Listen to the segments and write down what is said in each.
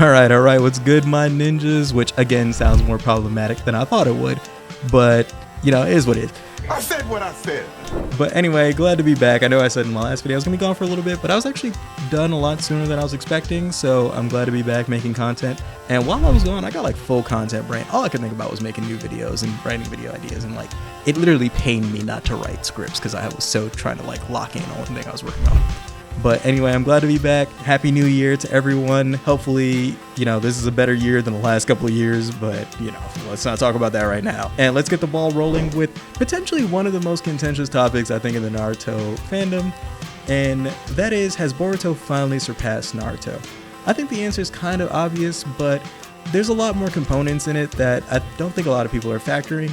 Alright, what's good, my ninjas? Which again sounds more problematic than I thought it would, but you know, it is what it is. I said what I said. But anyway, glad to be back. I know I said in my last video I was gonna be gone for a little bit, but I was actually done a lot sooner than I was expecting, so I'm glad to be back making content. And while I was gone, I got like full content brain. All I could think about was making new videos and writing video ideas, and like it literally pained me not to write scripts because I was so trying to like lock in on one thing I was working on. But anyway, I'm glad to be back. Happy New Year to everyone. Hopefully, you know, this is a better year than the last couple of years, but, you know, let's not talk about that right now. And let's get the ball rolling with potentially one of the most contentious topics, I think, in the Naruto fandom. And that is, has Boruto finally surpassed Naruto? I think the answer is kind of obvious, but there's a lot more components in it that I don't think a lot of people are factoring.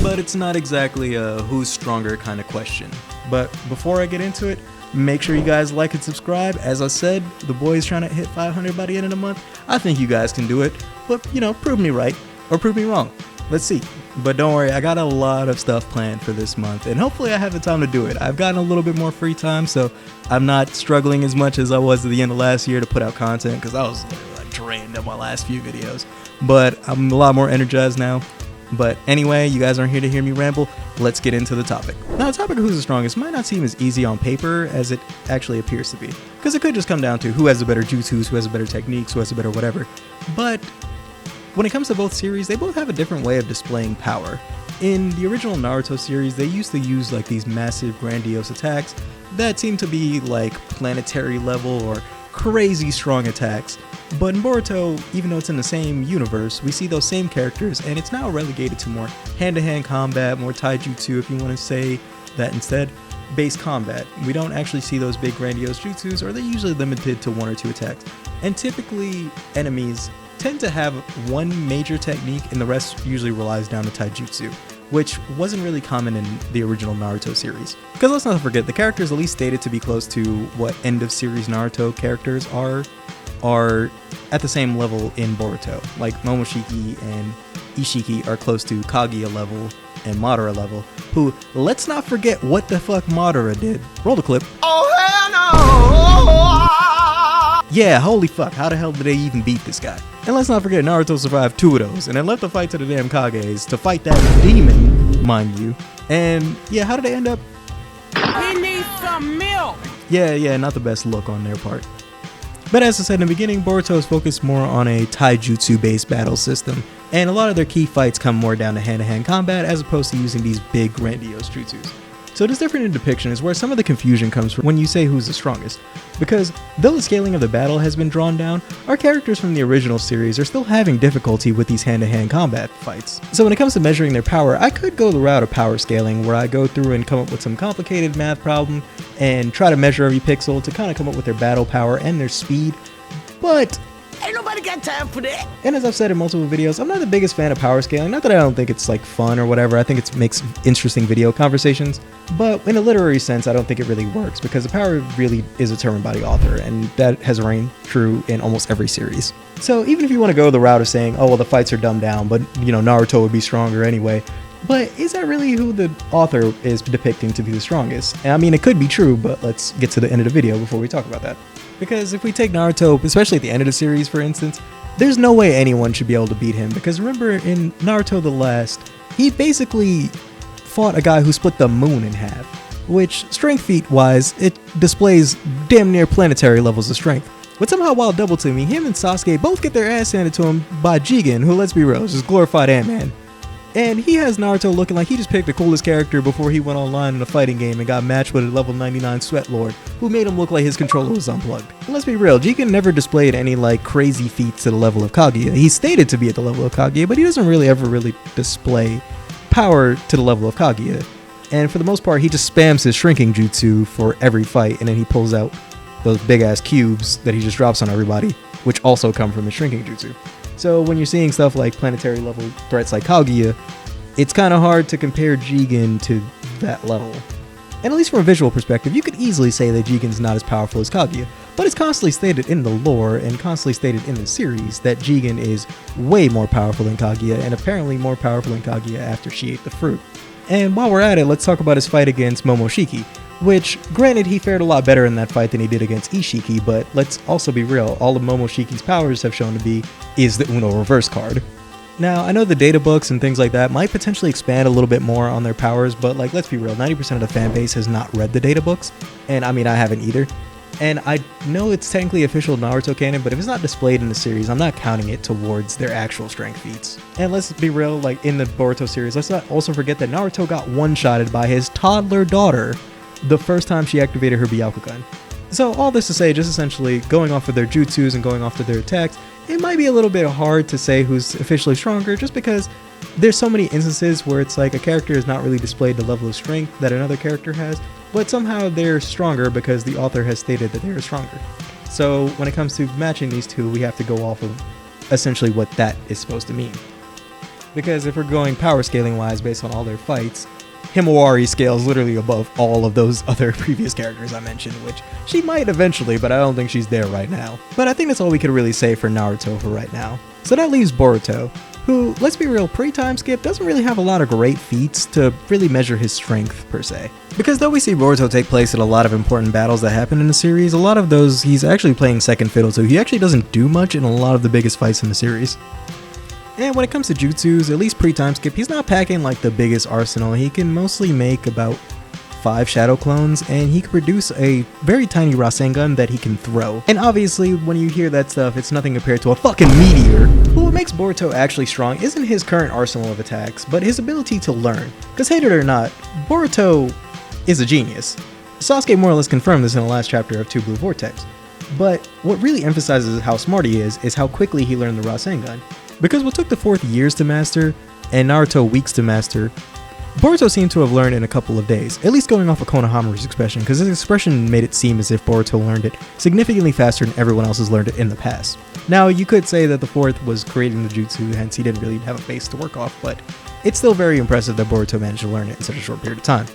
But it's not exactly a who's stronger kind of question. But before I get into it, make sure you guys like and subscribe. As I said, the boy's trying to hit 500 by the end of the month. I think you guys can do it, but you know, prove me right or prove me wrong. Let's see. But don't worry, I got a lot of stuff planned for this month, and hopefully I have the time to do it. I've gotten a little bit more free time, so I'm not struggling as much as I was at the end of last year to put out content, because I was literally like drained on my last few videos. But I'm a lot more energized now. But anyway, you guys aren't here to hear me ramble. Let's get into the topic. Now, the topic of who's the strongest might not seem as easy on paper as it actually appears to be, because it could just come down to who has the better jutsus, who has the better techniques, who has the better whatever. But when it comes to both series, they both have a different way of displaying power. In the original Naruto series, they used to use like these massive grandiose attacks that seem to be like planetary level or crazy strong attacks. But in Boruto, even though it's in the same universe, we see those same characters, and it's now relegated to more hand-to-hand combat, more taijutsu if you want to say that instead, base combat. We don't actually see those big grandiose jutsus, or they're usually limited to one or two attacks. And typically, enemies tend to have one major technique, and the rest usually relies down to taijutsu, which wasn't really common in the original Naruto series. Because let's not forget, the characters at least stated to be close to what end-of-series Naruto characters are at the same level in Boruto. Like Momoshiki and Ishiki are close to Kaguya level and Madara level, who, let's not forget what the fuck Madara did. Roll the clip. Oh, hell no! Yeah, holy fuck, how the hell did they even beat this guy? And let's not forget, Naruto survived 2 of those, and then left the fight to the damn Kages to fight that demon, mind you. And yeah, how did they end up? He needs some milk! Yeah, not the best look on their part. But as I said in the beginning, Boruto is focused more on a taijutsu-based battle system, and a lot of their key fights come more down to hand-to-hand combat as opposed to using these big grandiose jutsus. So it is different in depiction is where some of the confusion comes from when you say who's the strongest, because though the scaling of the battle has been drawn down, our characters from the original series are still having difficulty with these hand-to-hand combat fights. So when it comes to measuring their power, I could go the route of power scaling, where I go through and come up with some complicated math problem and try to measure every pixel to kind of come up with their battle power and their speed, but Ain't nobody got time for that. and as I've said in multiple videos, I'm not the biggest fan of power scaling. Not that I don't think it's like fun or whatever. I think it makes interesting video conversations. But in a literary sense, I don't think it really works, because the power really is determined by the author, and that has reigned true in almost every series. So even if you want to go the route of saying, oh well, the fights are dumbed down, but you know, Naruto would be stronger anyway. But is that really who the author is depicting to be the strongest? And I mean, it could be true, but let's get to the end of the video before we talk about that. Because if we take Naruto, especially at the end of the series, for instance, there's no way anyone should be able to beat him. Because remember, in Naruto the Last, he basically fought a guy who split the moon in half, which, strength feat-wise, it displays damn near planetary levels of strength. But somehow, while double teaming, him and Sasuke both get their ass handed to him by Jigen, who, let's be real, is just glorified Ant-Man. And he has Naruto looking like he just picked the coolest character before he went online in a fighting game and got matched with a level 99 Sweat Lord, who made him look like his controller was unplugged. And let's be real, Jigen never displayed any like crazy feats to the level of Kaguya. He's stated to be at the level of Kaguya, but he doesn't really ever display power to the level of Kaguya. And for the most part, he just spams his shrinking jutsu for every fight, and then he pulls out those big ass cubes that he just drops on everybody, which also come from his shrinking jutsu. So when you're seeing stuff like planetary level threats like Kaguya, it's kind of hard to compare Jigen to that level. And at least from a visual perspective, you could easily say that Jigen's not as powerful as Kaguya, but it's constantly stated in the lore and constantly stated in the series that Jigen is way more powerful than Kaguya, and apparently more powerful than Kaguya after she ate the fruit. And while we're at it, let's talk about his fight against Momoshiki, Which, granted, he fared a lot better in that fight than he did against Ishiki, but let's also be real, all of Momoshiki's powers have shown to be is the Uno reverse card. Now, I know the data books and things like that might potentially expand a little bit more on their powers, but like, let's be real, 90% of the fan base has not read the data books, and I mean, I haven't either. And I know it's technically official Naruto canon, but if it's not displayed in the series, I'm not counting it towards their actual strength feats. And let's be real, like in the Boruto series, let's not also forget that Naruto got one-shotted by his toddler daughter the first time she activated her Byakugan. So all this to say, just essentially going off of their jutsus and going off of their attacks, it might be a little bit hard to say who's officially stronger just because there's so many instances where it's like a character has not really displayed the level of strength that another character has, but somehow they're stronger because the author has stated that they're stronger. So when it comes to matching these two, we have to go off of essentially what that is supposed to mean. Because if we're going power scaling wise based on all their fights, Himawari scales literally above all of those other previous characters I mentioned, which she might eventually, but I don't think she's there right now. But I think that's all we could really say for Naruto for right now. So that leaves Boruto, who, let's be real, pre-time skip doesn't really have a lot of great feats to really measure his strength per se. Because though we see Boruto take place at a lot of important battles that happen in the series, a lot of those he's actually playing second fiddle to. He actually doesn't do much in a lot of the biggest fights in the series. And when it comes to jutsus, at least pre-time skip, he's not packing like the biggest arsenal. He can mostly make about 5 shadow clones, and he can produce a very tiny Rasengan that he can throw. And obviously, when you hear that stuff, it's nothing compared to a fucking meteor. But what makes Boruto actually strong isn't his current arsenal of attacks, but his ability to learn. Because hate it or not, Boruto is a genius. Sasuke more or less confirmed this in the last chapter of 2 Blue Vortex. But what really emphasizes how smart he is how quickly he learned the Rasengan. Because what took the 4th years to master, and Naruto weeks to master, Boruto seemed to have learned in a couple of days, at least going off of Konohamaru's expression, because his expression made it seem as if Boruto learned it significantly faster than everyone else has learned it in the past. Now, you could say that the 4th was creating the jutsu, hence he didn't really have a base to work off, but it's still very impressive that Boruto managed to learn it in such a short period of time.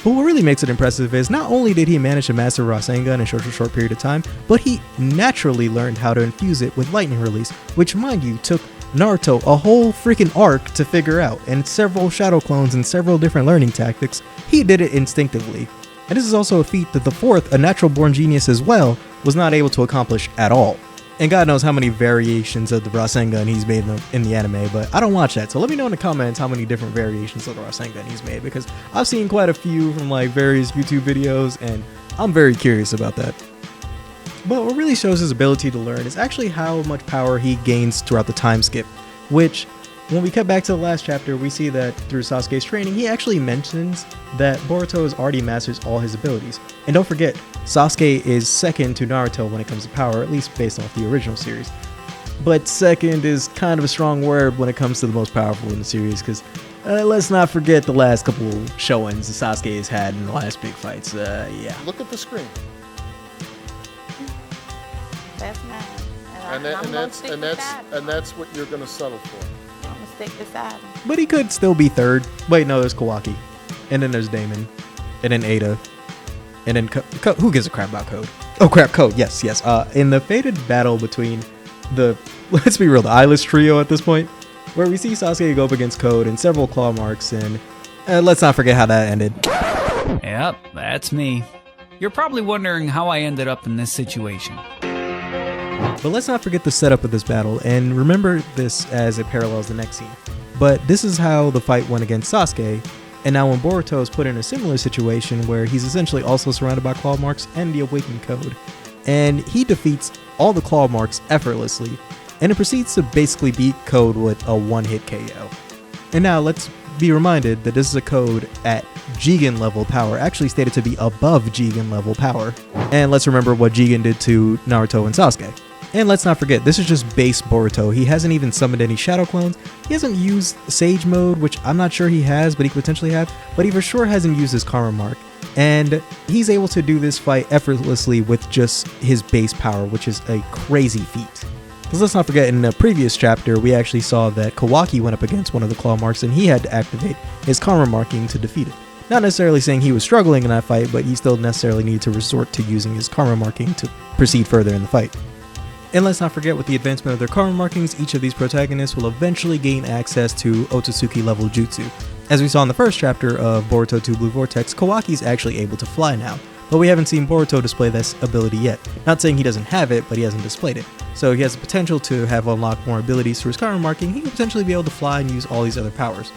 But what really makes it impressive is not only did he manage to master Rasengan in such a short period of time, but he naturally learned how to infuse it with lightning release, which, mind you, took Naruto a whole freaking arc to figure out, and several shadow clones and several different learning tactics. He did it instinctively. And this is also a feat that the 4th, a natural born genius as well, was not able to accomplish at all. And God knows how many variations of the Rasengan he's made in the anime, but I don't watch that, so let me know in the comments how many different variations of the Rasengan he's made, because I've seen quite a few from like various YouTube videos, and I'm very curious about that. But what really shows his ability to learn is actually how much power he gains throughout the time skip, which, when we cut back to the last chapter, we see that through Sasuke's training, he actually mentions that Boruto has already masters all his abilities. And don't forget, Sasuke is second to Naruto when it comes to power, at least based off the original series. But second is kind of a strong word when it comes to the most powerful in the series, because let's not forget the last couple showings Sasuke has had in the last big fights. Yeah. Look at the screen. That's mine. And that's what you're going to settle for. I'm gonna stick beside him. But he could still be third. Wait, no, there's Kawaki. And then there's Damon. And then Ada. And then who gives a crap about Code? Oh crap, Code. Yes. In the fated battle between the, let's be real, the eyeless trio at this point, where we see Sasuke go up against Code and several claw marks, and let's not forget how that ended. Yep, that's me. You're probably wondering how I ended up in this situation. But let's not forget the setup of this battle, and remember this as it parallels the next scene. But this is how the fight went against Sasuke, and now when Boruto is put in a similar situation where he's essentially also surrounded by claw marks and the awakened Code, and he defeats all the claw marks effortlessly, and it proceeds to basically beat Code with a one-hit KO. And now let's be reminded that this is a Code at Jigen level power, actually stated to be above Jigen level power. And let's remember what Jigen did to Naruto and Sasuke. And let's not forget, this is just base Boruto. He hasn't even summoned any shadow clones. He hasn't used Sage mode, which I'm not sure he has, but he could potentially have. But he for sure hasn't used his Karma Mark. And he's able to do this fight effortlessly with just his base power, which is a crazy feat. Because let's not forget, in the previous chapter, we actually saw that Kawaki went up against one of the claw marks and he had to activate his Karma Marking to defeat it. Not necessarily saying he was struggling in that fight, but he still necessarily needed to resort to using his Karma Marking to proceed further in the fight. And let's not forget, with the advancement of their Karma Markings, each of these protagonists will eventually gain access to Otsutsuki level jutsu. As we saw in the first chapter of Boruto 2 Blue Vortex, Kawaki's actually able to fly now, but we haven't seen Boruto display this ability yet. Not saying he doesn't have it, but he hasn't displayed it. So he has the potential to have unlocked more abilities through his karma marking. He could potentially be able to fly and use all these other powers.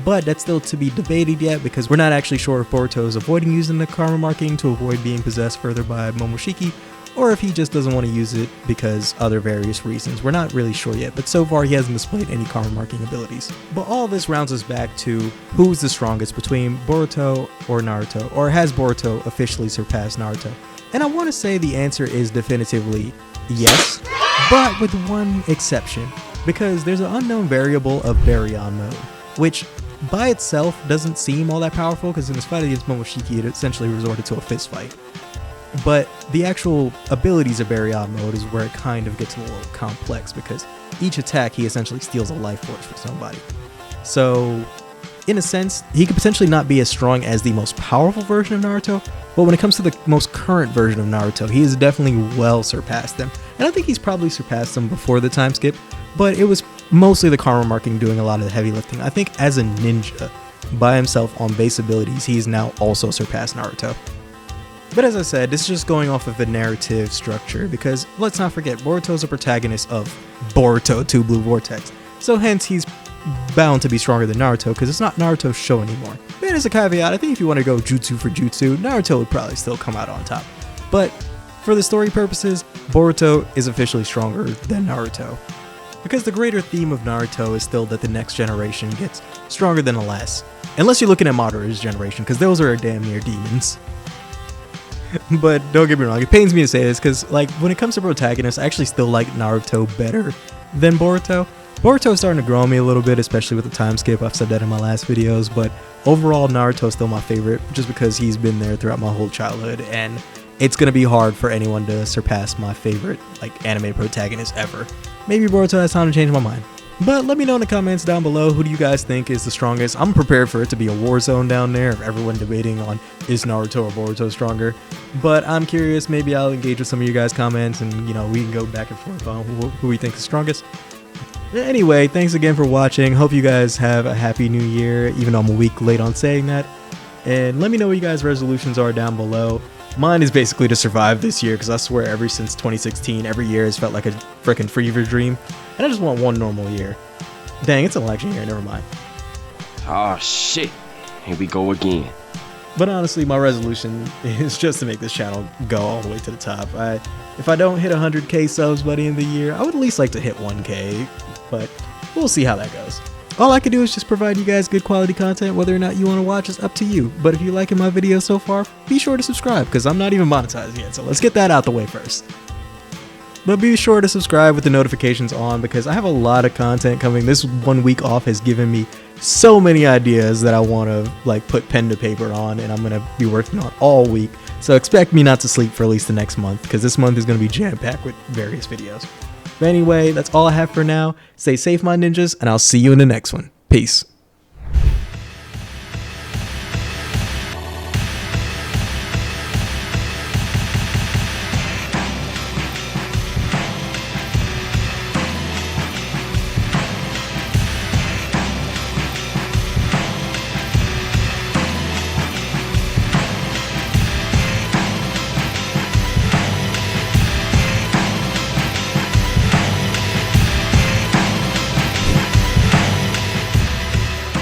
But that's still to be debated yet, because we're not actually sure if Boruto is avoiding using the karma marking to avoid being possessed further by Momoshiki, or if he just doesn't want to use it because other various reasons. We're not really sure yet, but so far he hasn't displayed any karma marking abilities. But all this rounds us back to who's the strongest between Boruto or Naruto, or has Boruto officially surpassed Naruto? And I want to say the answer is definitively yes, but with one exception, because there's an unknown variable of Baryon mode, which by itself doesn't seem all that powerful, because in this fight against Momoshiki it essentially resorted to a fist fight. But the actual abilities of Baryon mode is where it kind of gets a little complex, because each attack he essentially steals a life force from somebody. So in a sense, he could potentially not be as strong as the most powerful version of Naruto, but when it comes to the most current version of Naruto, he has definitely well surpassed them. And I think he's probably surpassed them before the time skip, but it was mostly the karma marking doing a lot of the heavy lifting. I think as a ninja, by himself on base abilities, he's now also surpassed Naruto. But as I said, this is just going off of the narrative structure, because let's not forget, Boruto's a protagonist of Boruto 2 Blue Vortex, so hence he's bound to be stronger than Naruto, because it's not Naruto's show anymore. And as a caveat, I think if you want to go jutsu for jutsu, Naruto would probably still come out on top. But for the story purposes, Boruto is officially stronger than Naruto, because the greater theme of Naruto is still that the next generation gets stronger than the last. Unless you're looking at Madara's generation, because those are damn near demons. But don't get me wrong, it pains me to say this, because like when it comes to protagonists, I actually still like Naruto better than Boruto. Boruto is starting to grow on me a little bit, especially with the time skip. I've said that in my last videos, but overall Naruto is still my favorite, just because he's been there throughout my whole childhood, and it's gonna be hard for anyone to surpass my favorite like anime protagonist ever. Maybe Boruto has time to change my mind. But let me know in the comments down below, who do you guys think is the strongest? I'm prepared for it to be a war zone down there of everyone debating on is Naruto or Boruto stronger. But I'm curious, maybe I'll engage with some of you guys' comments, and you know, we can go back and forth on who we think is strongest. Anyway, thanks again for watching. Hope you guys have a happy new year, even though I'm a week late on saying that. And let me know what you guys' resolutions are down below. Mine is basically to survive this year, because I swear ever since 2016, every year has felt like a freaking fever dream. And I just want one normal year. Dang, it's an election year, never mind. Oh shit, here we go again. But honestly, my resolution is just to make this channel go all the way to the top. If I don't hit 100k subs by the end of the year, I would at least like to hit 1k, but we'll see how that goes. All I can do is just provide you guys good quality content. Whether or not you want to watch is up to you. But if you're liking my videos so far, be sure to subscribe, because I'm not even monetized yet, so let's get that out the way first. But be sure to subscribe with the notifications on, because I have a lot of content coming. This 1 week off has given me so many ideas that I want to like put pen to paper on, and I'm going to be working on all week. So expect me not to sleep for at least the next month, because this month is going to be jam-packed with various videos. But anyway, that's all I have for now. Stay safe, my ninjas, and I'll see you in the next one. Peace.